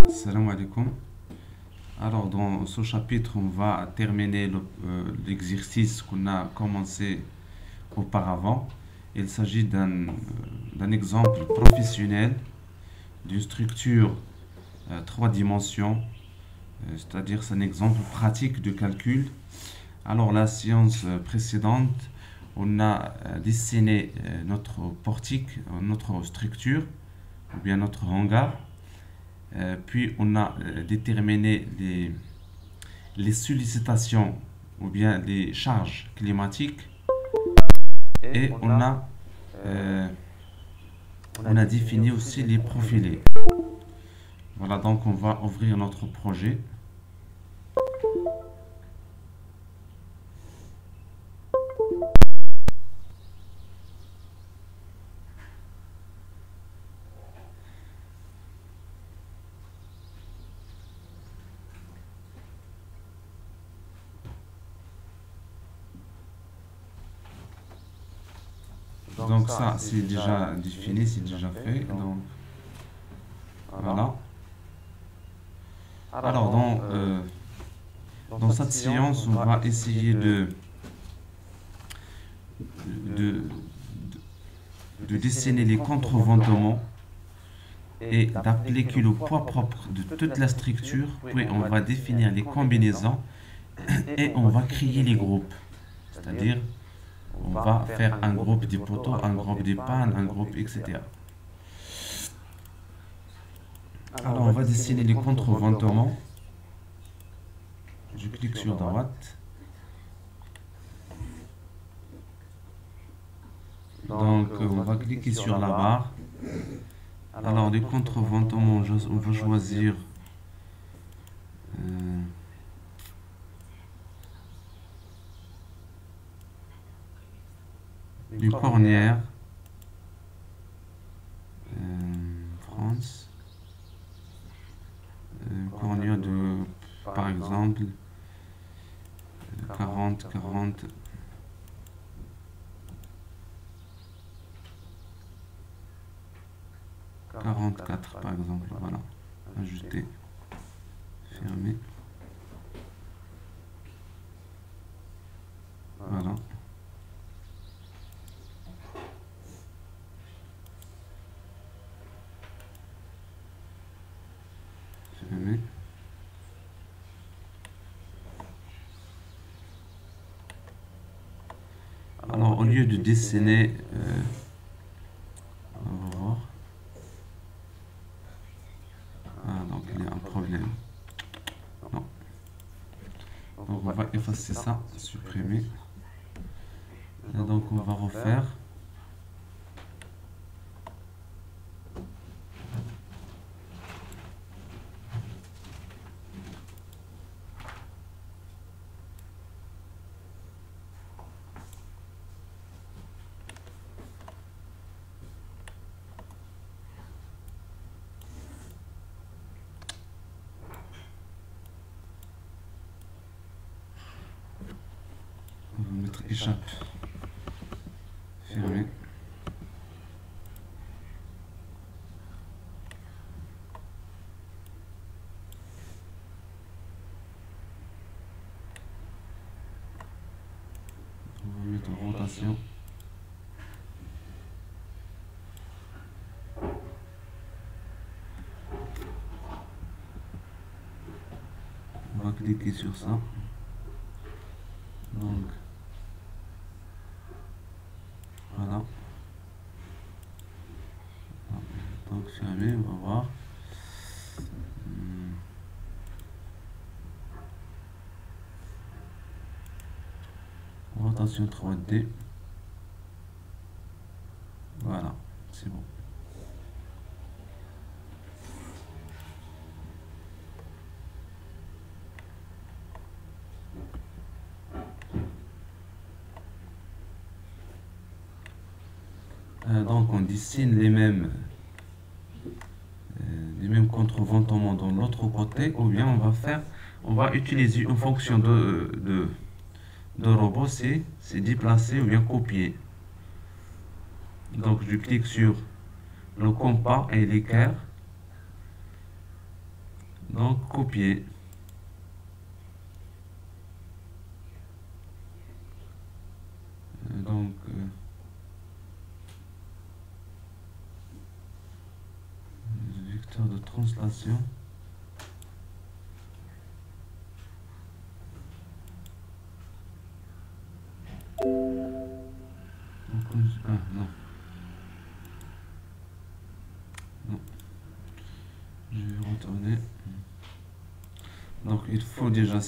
Salam alaikum. Alors, dans ce chapitre, on va terminer l'exercice qu'on a commencé auparavant. Il s'agit d'un exemple professionnel d'une structure trois dimensions, c'est-à-dire c'est un exemple pratique de calcul. Alors, la séance précédente, on a dessiné notre portique, notre structure, ou bien notre hangar. Puis on a déterminé les sollicitations ou bien les charges climatiques et euh, on a défini aussi les profilés. Voilà, donc on va ouvrir notre projet. Donc ça, c'est déjà défini, c'est déjà fait. Donc voilà. Alors dans cette séance, on va essayer de, de dessiner les contreventements et d'appliquer le poids propre de toute la structure. Puis on va définir les combinaisons et on va créer les groupes. C'est-à-dire, on va faire un groupe des poteaux, un groupe des pannes, un groupe, etc. Alors, on va dessiner les contreventements. Je clique sur droite. Donc, on va cliquer sur la barre. Alors, les contreventements, on va choisir une cornière, France, une cornière de, par exemple, 40, 40, 44 par exemple, voilà, ajouter, fermer, voilà. Fermer. Alors, au lieu de dessiner, on va voir. Ah, donc il y a un problème. Non. Donc, on va effacer ça, supprimer. Et donc, on va refaire. On va mettre échappe. Fermer. On va mettre rotation. On va cliquer sur ça. Donc, voilà. Donc, fermé, on va voir. Rotation 3D. Voilà, c'est bon. Donc on dessine les mêmes contreventements dans l'autre côté, ou bien on va utiliser une fonction de robot, c'est déplacer ou bien copier. Donc je clique sur le compas et l'équerre Donc, copier. Donc, vecteur de translation. Ah, non. Non. Je vais retourner. Donc, il faut déjà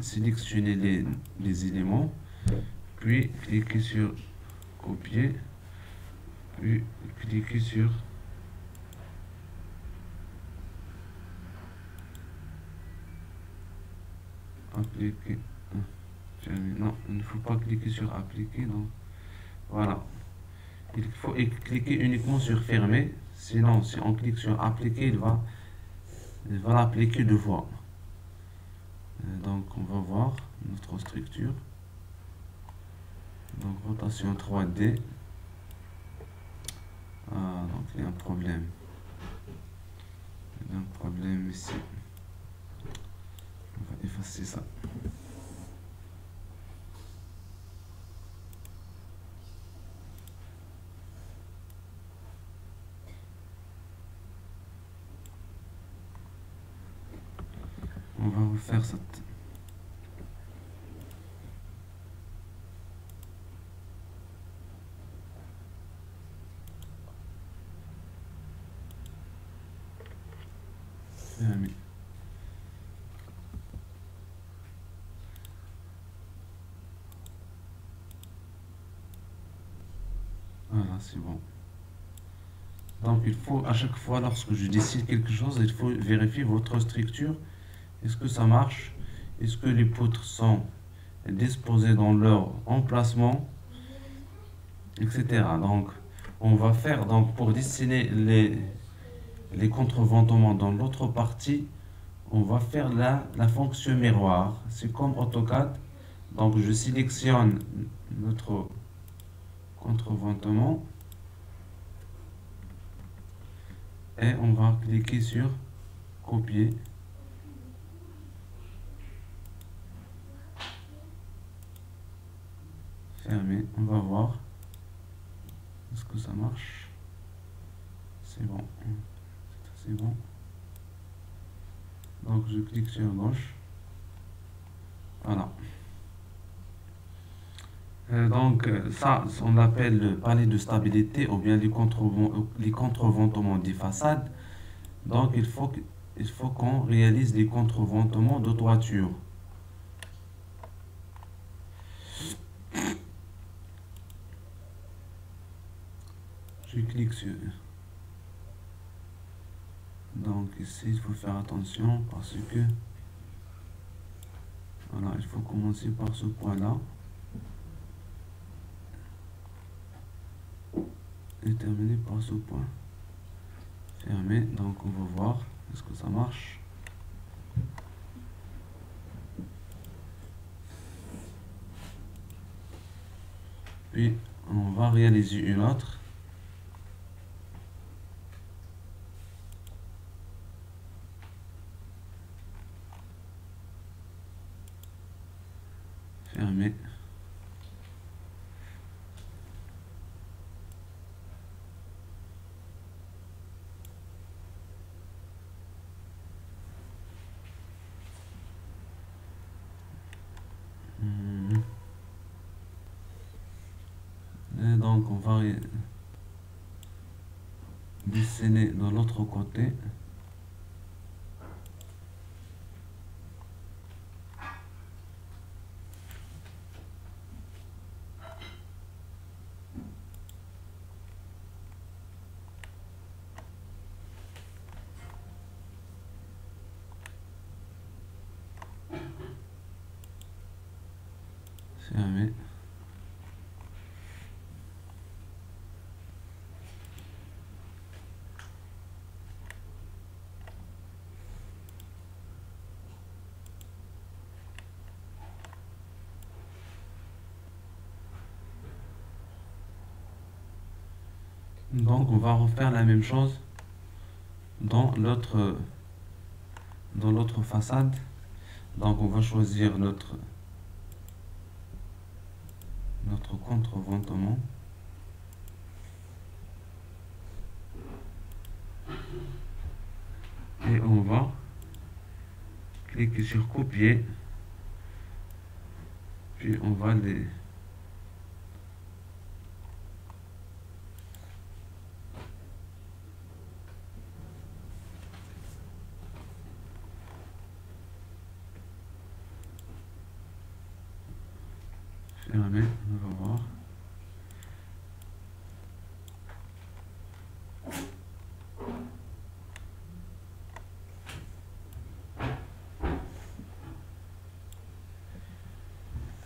sélectionner les éléments, puis cliquer sur copier, puis cliquer sur appliquer. Non, il ne faut pas cliquer sur appliquer. Donc, voilà. Il faut cliquer uniquement sur fermer. Sinon, si on clique sur appliquer, il va l'appliquer deux fois. Donc, on va voir notre structure. Donc, rotation 3D. Ah, donc il y a un problème. Il y a un problème ici. On va effacer ça. On va refaire cette. Fermer. Voilà, c'est bon. Donc il faut à chaque fois, lorsque je décide quelque chose, il faut vérifier votre structure. Est-ce que ça marche? Est-ce que les poutres sont disposées dans leur emplacement, etc. Donc on va faire, donc pour dessiner les contreventements dans l'autre partie, on va faire la fonction miroir. C'est comme AutoCAD. Donc je sélectionne notre contreventement et on va cliquer sur copier. Fermer. On va voir. Est-ce que ça marche? C'est bon. C'est bon. Donc je clique sur gauche. Voilà. Donc ça, on l'appelle le palier de stabilité ou bien les contreventements des façades. Donc il faut qu'on réalise les contreventements de toiture. Je clique sur. Donc ici, il faut faire attention parce que voilà, il faut commencer par ce point-là et terminer par ce point. Fermé. Donc on va voir est-ce que ça marche. Puis on va réaliser une autre. Fermé. Et donc on va dessiner de l'autre côté. Fermé. Donc on va refaire la même chose dans l'autre dans l'autre façade. Donc on va choisir notre contreventement. Et on va cliquer sur copier. Puis on va les fermer. On va voir.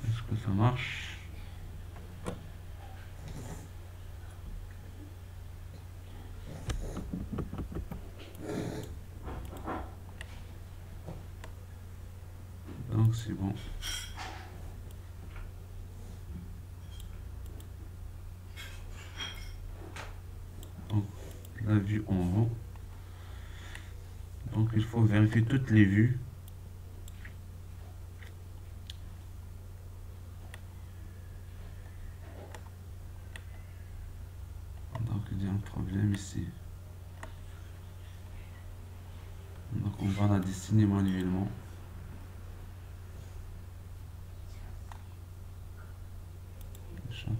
Est-ce que ça marche? Donc c'est bon. Donc la vue en haut. Donc il faut vérifier toutes les vues. Donc il y a un problème ici. Donc on va la dessiner manuellement. Échappe.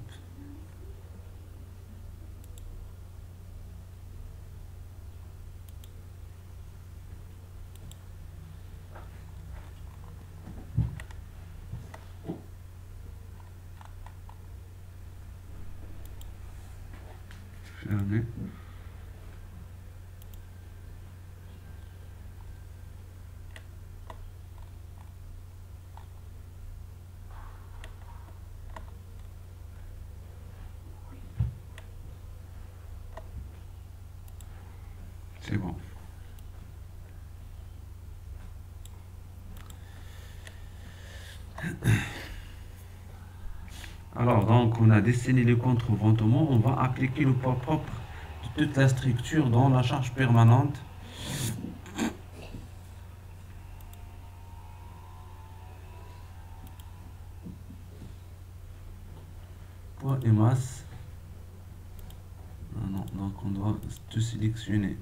Fermer. C'est bon. Alors, donc, on a dessiné les contreventements. On va appliquer le poids propre de toute la structure dans la charge permanente. Poids et masse. Non, donc on doit tout sélectionner.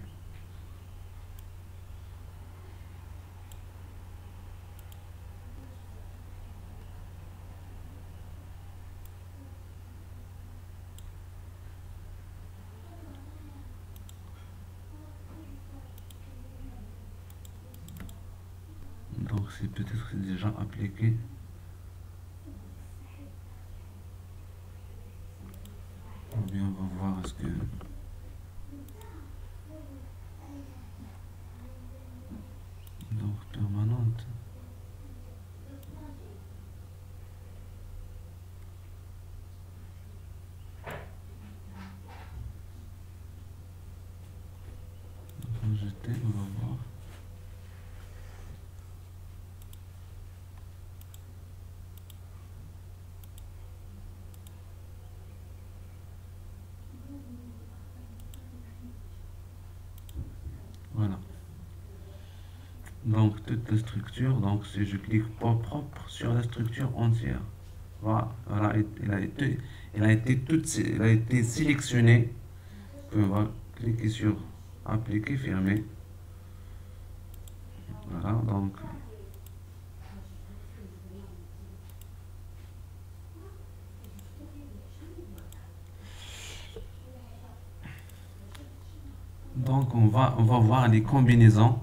Donc c'est peut-être déjà appliqué. Ou bien on va voir est-ce que... Donc permanente. Jeter, on va voir. Voilà. Donc toute la structure, donc si je clique pas propre sur la structure entière, voilà, il a été sélectionné. On va cliquer sur appliquer, fermer. Voilà, donc on va voir les combinaisons.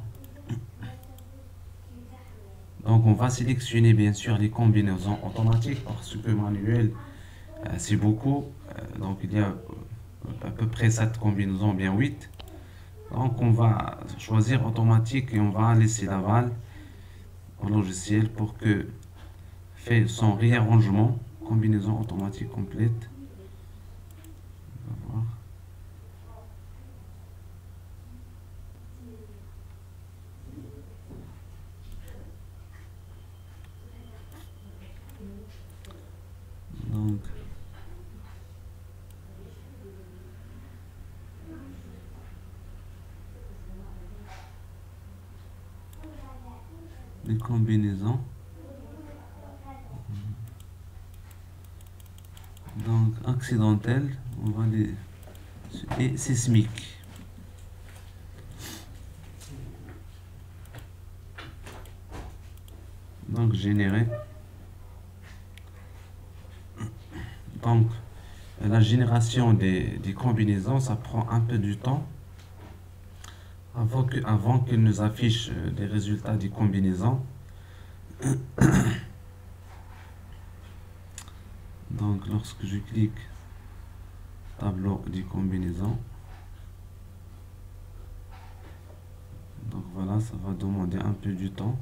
Donc on va sélectionner bien sûr les combinaisons automatiques parce que manuel c'est beaucoup. Donc il y a à peu près 7 combinaisons, bien 8. Donc on va choisir automatique et on va laisser l'aval au logiciel pour que fait son réarrangement. Combinaison automatique complète. On va voir. Donc les combinaisons. Donc accidentelles, on va les et sismiques. Donc générer. Donc la génération des combinaisons, ça prend un peu du temps avant qu'il nous affiche les résultats des combinaisons. Donc lorsque je clique tableau des combinaisons, donc voilà, ça va demander un peu du temps.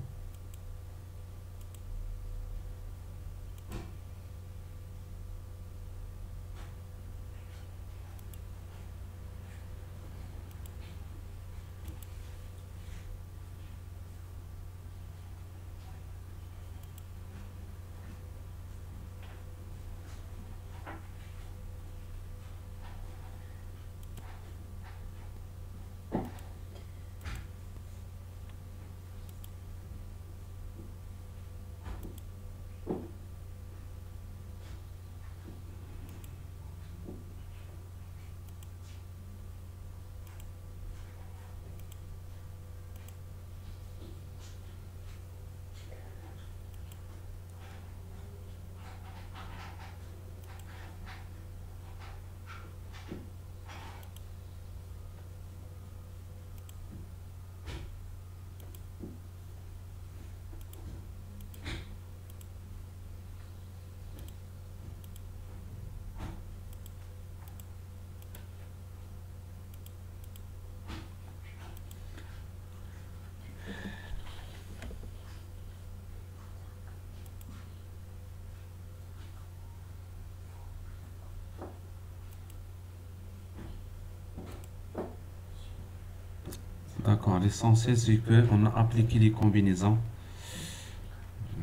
D'accord, l'essentiel c'est qu'on a appliqué les combinaisons.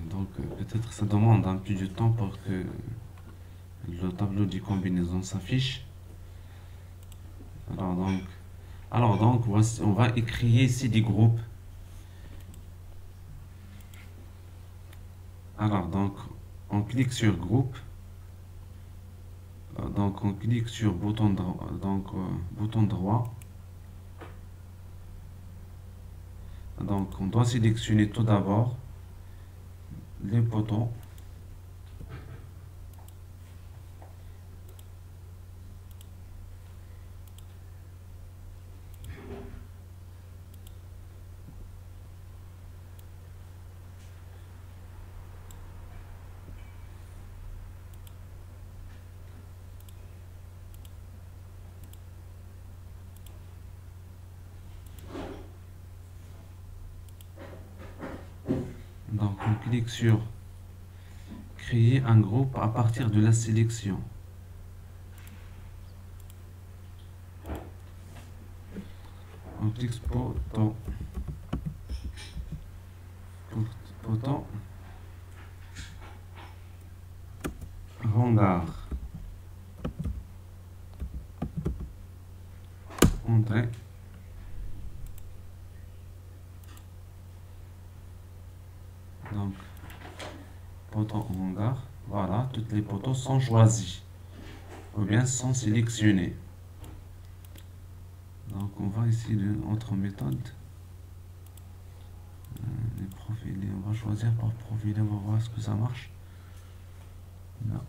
Donc peut-être ça demande un peu de temps pour que le tableau des combinaisons s'affiche. Alors donc, voici, on va écrire ici des groupes. Alors donc, on clique sur groupe. Donc on clique sur bouton droit, bouton droit. Donc on doit sélectionner tout d'abord les poteaux. Donc on clique sur créer un groupe à partir de la sélection. On clique poteau. Poteau. Hangar. Entrée. Donc, poteau hangar. Voilà, tous les poteaux sont choisis. Ou bien sont sélectionnés. Donc, on va ici de autre méthode. Les profilés, on va choisir par profilé, on va voir ce que ça marche. Là.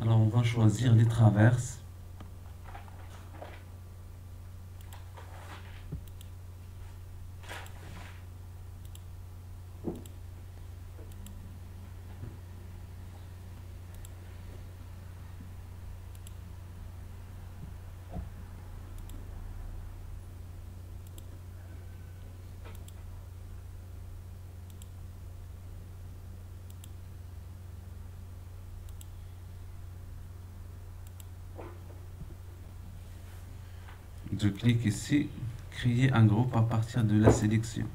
Alors, on va choisir les traverses. je clique ici, créer un groupe à partir de la sélection.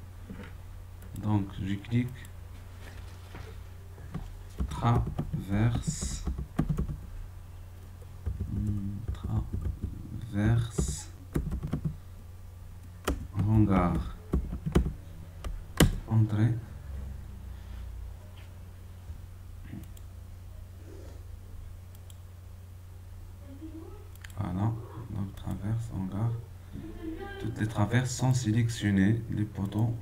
Donc je clique traverse, hangar, entrée. Voilà, donc traverse, hangar. Toutes les traverses sont sélectionnées, les poteaux.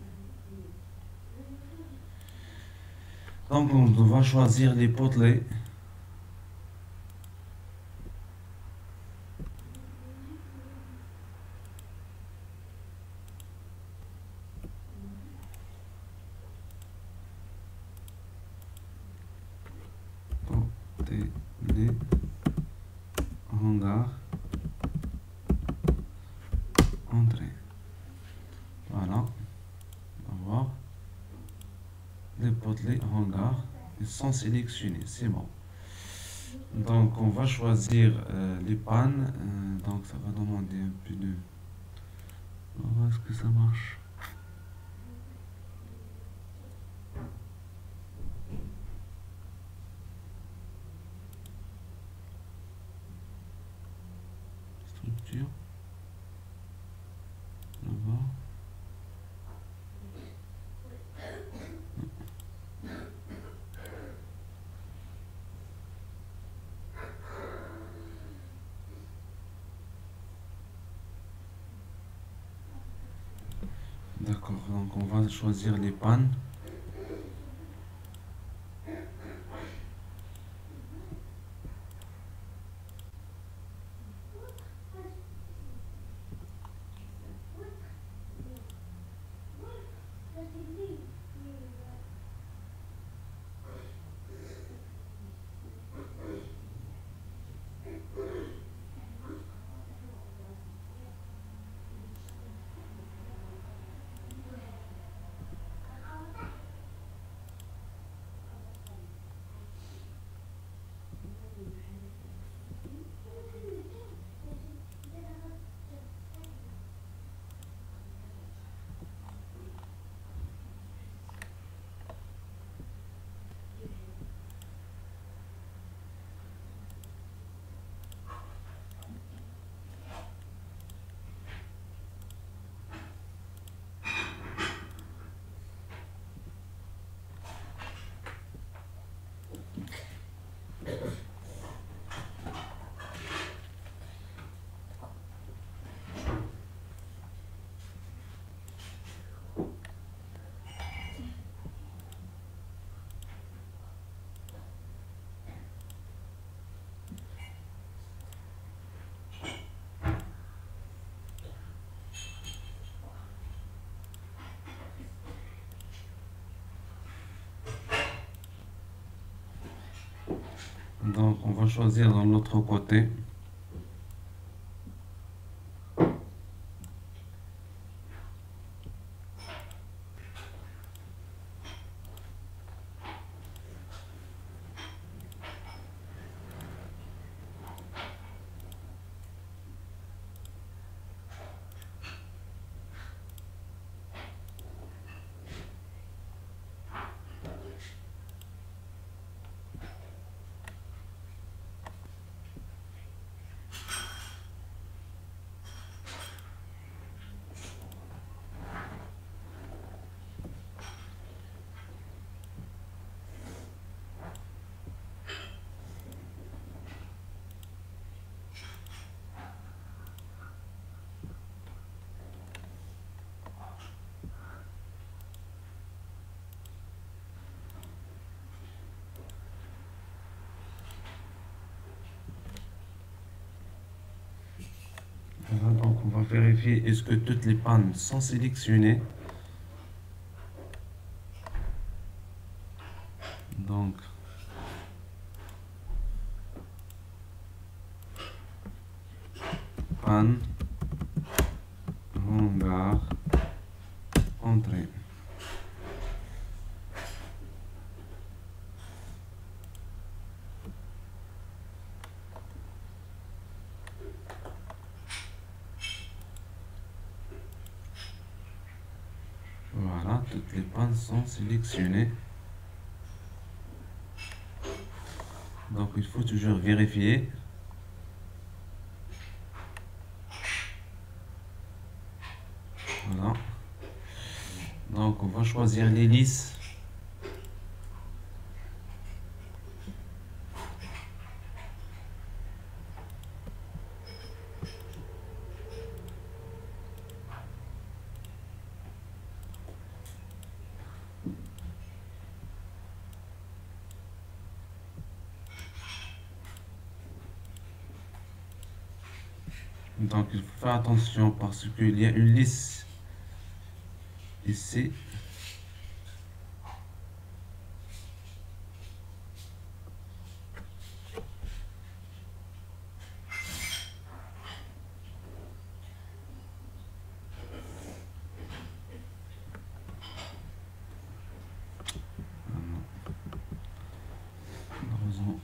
Donc on va choisir les potelets. Potelets, hangar, entrée. Voilà, on va voir. Les potelets hangar, ils sont sélectionnés, c'est bon. Donc on va choisir les pannes. Donc ça va demander un peu de... On va voir ce que ça marche. Structure. On va voir. D'accord, donc on va choisir les pannes. Donc on va choisir dans l'autre côté. Voilà, donc on va vérifier est-ce que toutes les pannes sont sélectionnées. Donc panne, hangar, entrée. Toutes les pannes sont sélectionnées. Donc il faut toujours vérifier. Voilà. Donc on va choisir l'hélice. Donc il faut faire attention parce qu'il y a une lisse ici. Malheureusement.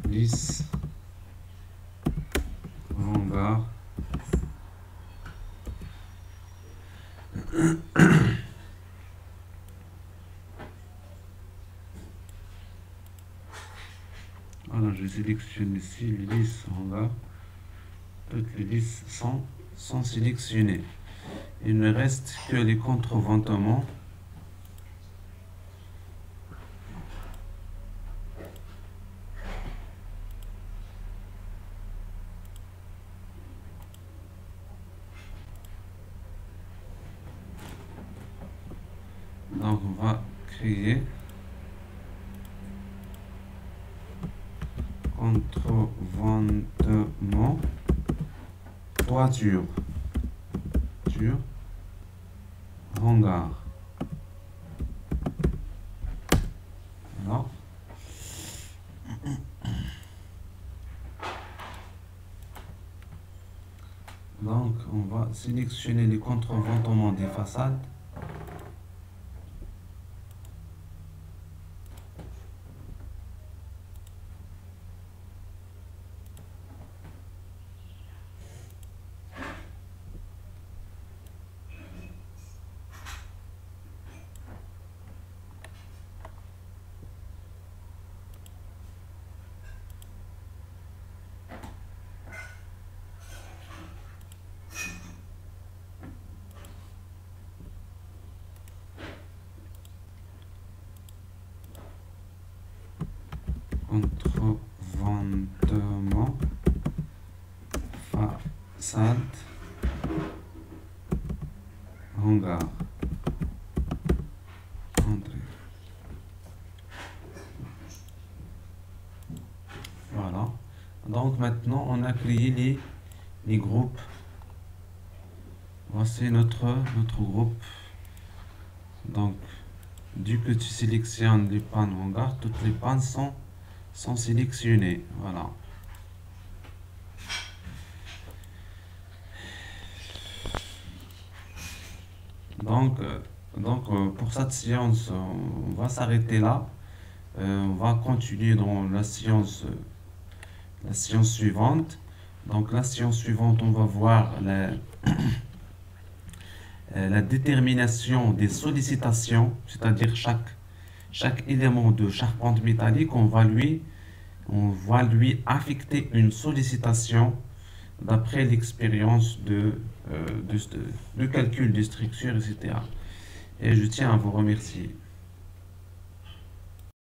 Lisse. Hangar. Voilà, je sélectionne ici les listes hangar. Toutes les listes sont sélectionnées. Il ne reste que les contreventements. Donc on va créer contreventement toiture hangar. Voilà. Donc on va sélectionner les contreventements des façades. Contreventement façade hangar. Entrée. Voilà. Donc maintenant on a créé les groupes. Voici notre groupe. Donc dès que tu sélectionnes les pannes hangar, toutes les pannes sont sélectionnées. Voilà. Donc pour cette séance, on va s'arrêter là. On va continuer dans la séance la science suivante. Donc la science suivante, on va voir la détermination des sollicitations, c'est-à-dire chaque élément de charpente métallique, on va lui affecter une sollicitation d'après l'expérience de calcul de structure, etc. Et je tiens à vous remercier.